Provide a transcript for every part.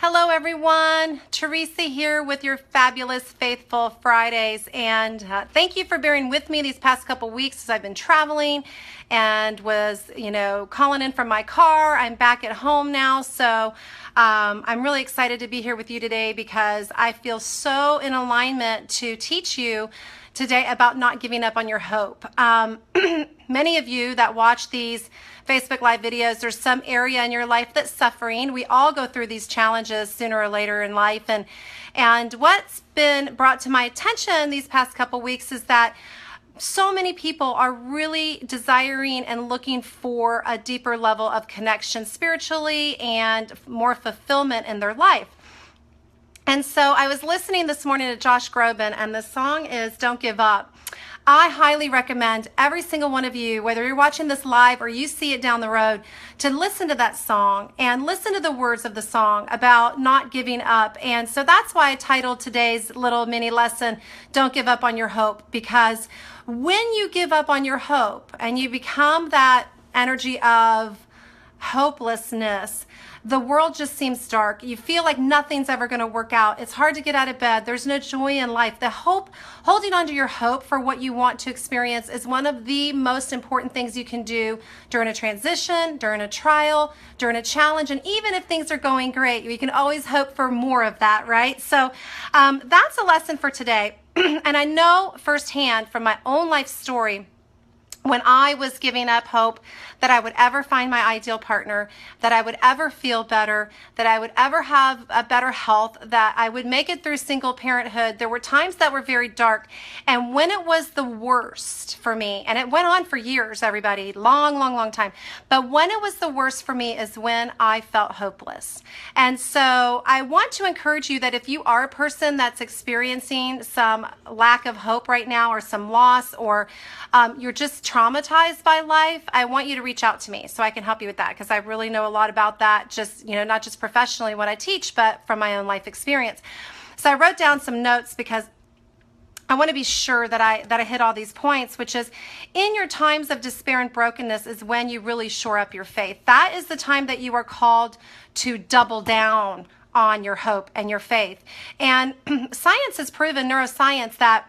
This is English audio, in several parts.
Hello everyone, Theresa here with your fabulous Faithful Fridays, and thank you for bearing with me these past couple weeks as I've been traveling and was, calling in from my car. I'm back at home now, so I'm really excited to be here with you today because I feel so in alignment to teach you today about not giving up on your hope. Many of you that watch these Facebook Live videos, there's some area in your life that's suffering. We all go through these challenges sooner or later in life. And what's been brought to my attention these past couple weeks is that so many people are really desiring and looking for a deeper level of connection spiritually and more fulfillment in their life. And so I was listening this morning to Josh Groban, and the song is Don't Give Up. I highly recommend every single one of you, whether you're watching this live or you see it down the road, to listen to that song and listen to the words of the song about not giving up. And so that's why I titled today's little mini lesson, Don't Give Up on Your Hope, because when you give up on your hope and you become that energy of hopelessness, the world just seems dark. You feel like nothing's ever going to work out. It's hard to get out of bed. There's no joy in life. The hope, holding on to your hope for what you want to experience, is one of the most important things you can do during a transition, during a trial, during a challenge. And even if things are going great, you can always hope for more of that, right? So that's a lesson for today. And I know firsthand from my own life story, when I was giving up hope that I would ever find my ideal partner, that I would ever feel better, that I would ever have a better health, that I would make it through single parenthood, there were times that were very dark. And when it was the worst for me, and it went on for years, everybody, long time, but when it was the worst for me is when I felt hopeless. And so I want to encourage you that if you are a person that's experiencing some lack of hope right now, or some loss, or you're just traumatized by life, I want you to reach out to me so I can help you with that, because I really know a lot about that, just not just professionally what I teach, but from my own life experience. So I wrote down some notes because I want to be sure that I hit all these points, which is, in your times of despair and brokenness is when you really shore up your faith. That is the time that you are called to double down on your hope and your faith. And science has proven, neuroscience, that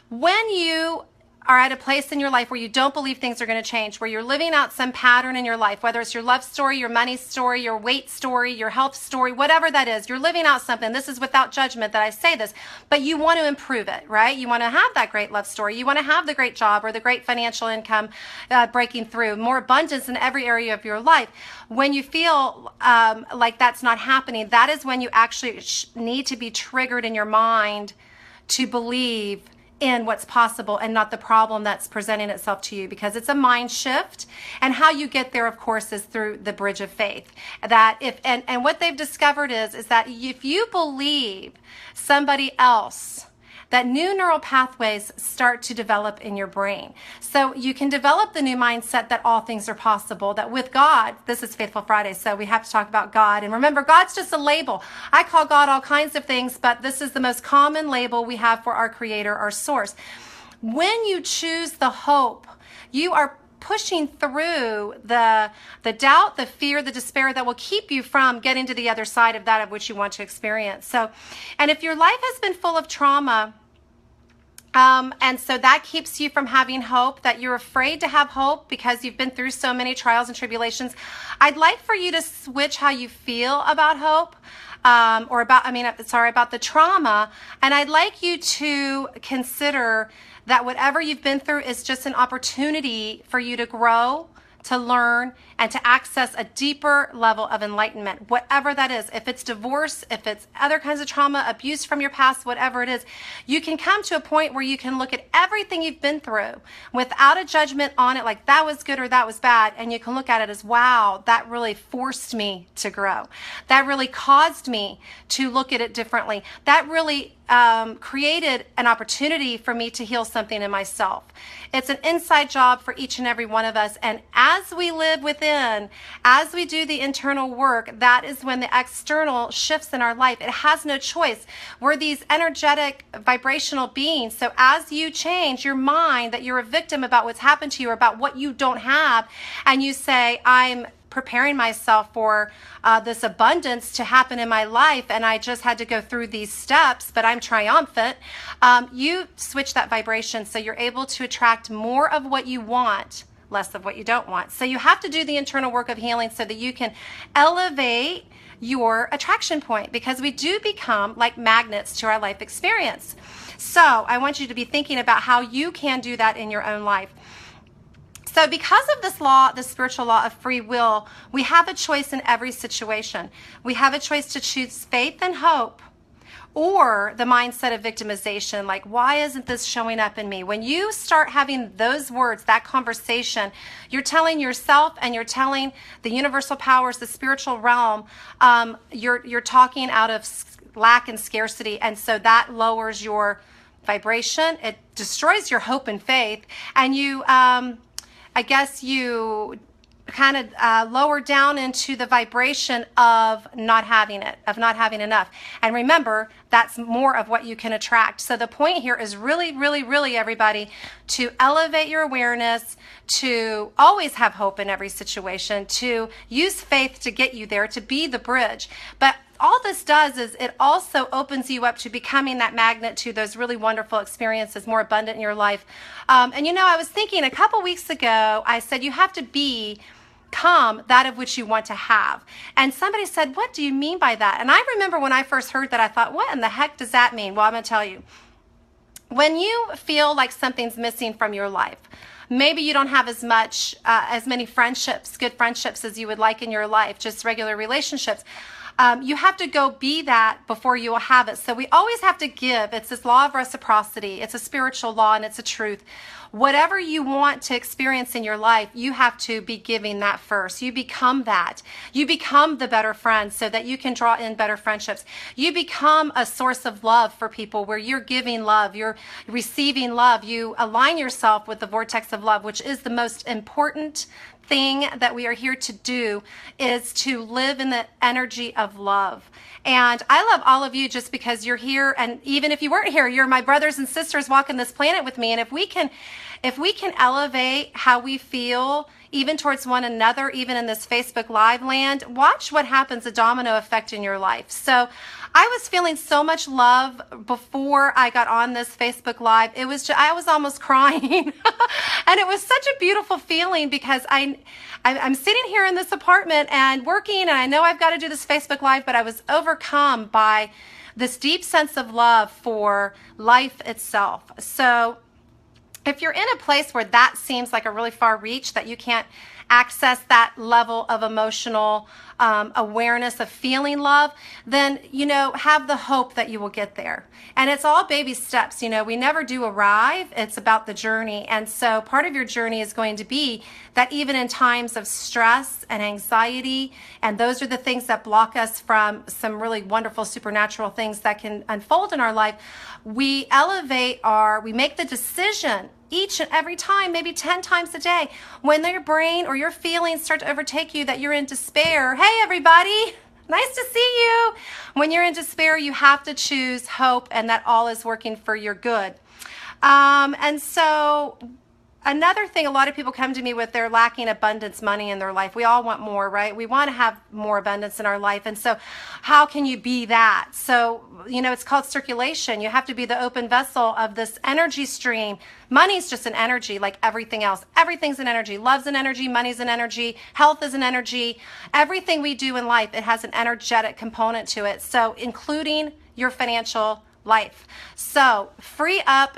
when you are at a place in your life where you don't believe things are going to change, where you're living out some pattern in your life, whether it's your love story, your money story, your weight story, your health story, whatever that is, you're living out something. This is without judgment that I say this, but you want to improve it, right? You want to have that great love story. You want to have the great job or the great financial income breaking through, more abundance in every area of your life. When you feel like that's not happening, that is when you actually need to be triggered in your mind to believe in what's possible and not the problem that's presenting itself to you, because it's a mind shift. And how you get there, of course, is through the bridge of faith. That if and what they've discovered is that if you believe somebody else, that new neural pathways start to develop in your brain. So you can develop the new mindset that all things are possible, that with God, this is Faithful Friday, so we have to talk about God. And remember, God's just a label. I call God all kinds of things, but this is the most common label we have for our Creator, our source. When you choose the hope, you are pushing through the doubt, the fear, the despair that will keep you from getting to the other side of that of which you want to experience. So, and if your life has been full of trauma, and so that keeps you from having hope, that you're afraid to have hope because you've been through so many trials and tribulations, I'd like for you to switch how you feel about hope, about the trauma. And I'd like you to consider that whatever you've been through is just an opportunity for you to grow, to learn, and to access a deeper level of enlightenment, whatever that is. If it's divorce, if it's other kinds of trauma, abuse from your past, whatever it is, you can come to a point where you can look at everything you've been through without a judgment on it, like that was good or that was bad, and you can look at it as, wow, that really forced me to grow. That really caused me to look at it differently. That really created an opportunity for me to heal something in myself. It's an inside job for each and every one of us. And as we live within, as we do the internal work, that is when the external shifts in our life. It has no choice. We're these energetic, vibrational beings. So as you change your mind that you're a victim about what's happened to you or about what you don't have, and you say, I'm preparing myself for this abundance to happen in my life, and I just had to go through these steps, but I'm triumphant. You switch that vibration so you're able to attract more of what you want, less of what you don't want. So you have to do the internal work of healing so that you can elevate your attraction point, because we do become like magnets to our life experience. So I want you to be thinking about how you can do that in your own life. So because of this law, the spiritual law of free will, we have a choice in every situation. We have a choice to choose faith and hope, or the mindset of victimization, like, why isn't this showing up in me? When you start having those words, that conversation, you're telling yourself and you're telling the universal powers, the spiritual realm, you're talking out of lack and scarcity. And so that lowers your vibration. It destroys your hope and faith. And you, I guess you kind of lower down into the vibration of not having it, of not having enough. And remember, that's more of what you can attract. So the point here is really, really, really, everybody, to elevate your awareness, to always have hope in every situation, to use faith to get you there, to be the bridge. But all this does is it also opens you up to becoming that magnet to those really wonderful experiences, more abundant in your life. And you know, I was thinking a couple weeks ago, I said you have to become that of which you want to have. And somebody said, what do you mean by that? And I remember when I first heard that, I thought, what in the heck does that mean? Well, I'm going to tell you. When you feel like something's missing from your life, maybe you don't have as many friendships, good friendships as you would like in your life, just regular relationships. You have to go be that before you will have it. So we always have to give. It's this law of reciprocity. It's a spiritual law and it's a truth. Whatever you want to experience in your life, you have to be giving that first. You become that. You become the better friend so that you can draw in better friendships. You become a source of love for people where you're giving love, you're receiving love. You align yourself with the vortex of love, which is the most important thing that we are here to do, is to live in the energy of love. And I love all of you just because you're here, and even if you weren't here, you're my brothers and sisters walking this planet with me. And if we can elevate how we feel even towards one another, even in this Facebook Live land, watch what happens, a domino effect in your life. So I was feeling so much love before I got on this Facebook Live. I was almost crying. And it was such a beautiful feeling because I'm sitting here in this apartment and working, and I know I've got to do this Facebook Live, but I was overcome by this deep sense of love for life itself. So if you're in a place where that seems like a really far reach, that you can't access that level of emotional awareness of feeling love, then, have the hope that you will get there. And it's all baby steps. We never do arrive. It's about the journey. And so part of your journey is going to be that even in times of stress and anxiety, and those are the things that block us from some really wonderful supernatural things that can unfold in our life, we make the decision each and every time, maybe 10 times a day, when your brain or your feelings start to overtake you that you're in despair. Hey, everybody, nice to see you. When you're in despair, you have to choose hope and that all is working for your good. And so another thing, a lot of people come to me with, they're lacking abundance money in their life. We all want more, right? We want to have more abundance in our life. And so how can you be that? So, it's called circulation. You have to be the open vessel of this energy stream. Money's just an energy like everything else. Everything's an energy. Love's an energy. Money's an energy. Health is an energy. Everything we do in life, it has an energetic component to it. So including your financial life. So free up,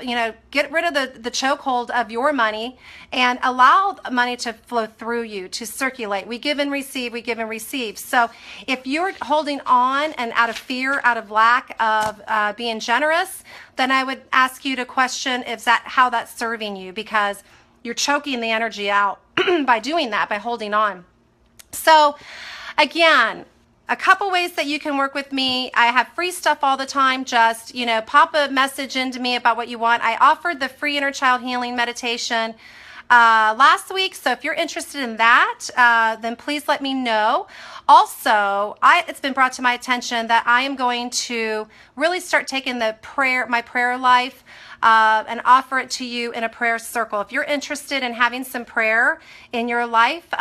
get rid of the chokehold of your money and allow money to flow through you, to circulate. We give and receive, we give and receive. So if you're holding on and out of fear, out of lack of being generous, then I would ask you to question how that's serving you, because you're choking the energy out by doing that, by holding on. So again, a couple ways that you can work with me. I have free stuff all the time. Just, pop a message into me about what you want. I offered the free inner child healing meditation last week. So if you're interested in that, then please let me know. Also, it's been brought to my attention that I am going to really start taking my prayer life and offer it to you in a prayer circle. If you're interested in having some prayer in your life,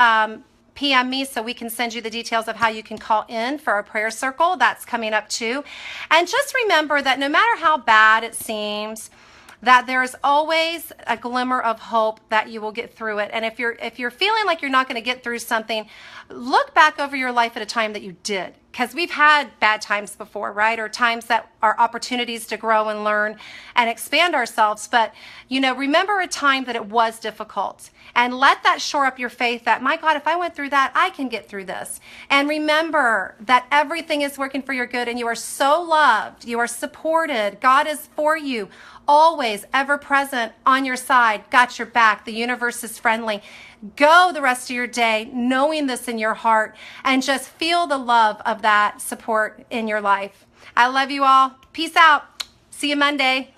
PM me so we can send you the details of how you can call in for our prayer circle. That's coming up too. And just remember that no matter how bad it seems, that there's always a glimmer of hope that you will get through it. And if you're feeling like you're not going to get through something, look back over your life at a time that you did. Because we've had bad times before, right? Or times that are opportunities to grow and learn and expand ourselves. But, remember a time that it was difficult. And let that shore up your faith that, my God, if I went through that, I can get through this. And remember that everything is working for your good and you are so loved. You are supported. God is for you. Always, ever present, on your side, got your back. The universe is friendly. Go the rest of your day knowing this in your heart and just feel the love of that support in your life. I love you all. Peace out. See you Monday.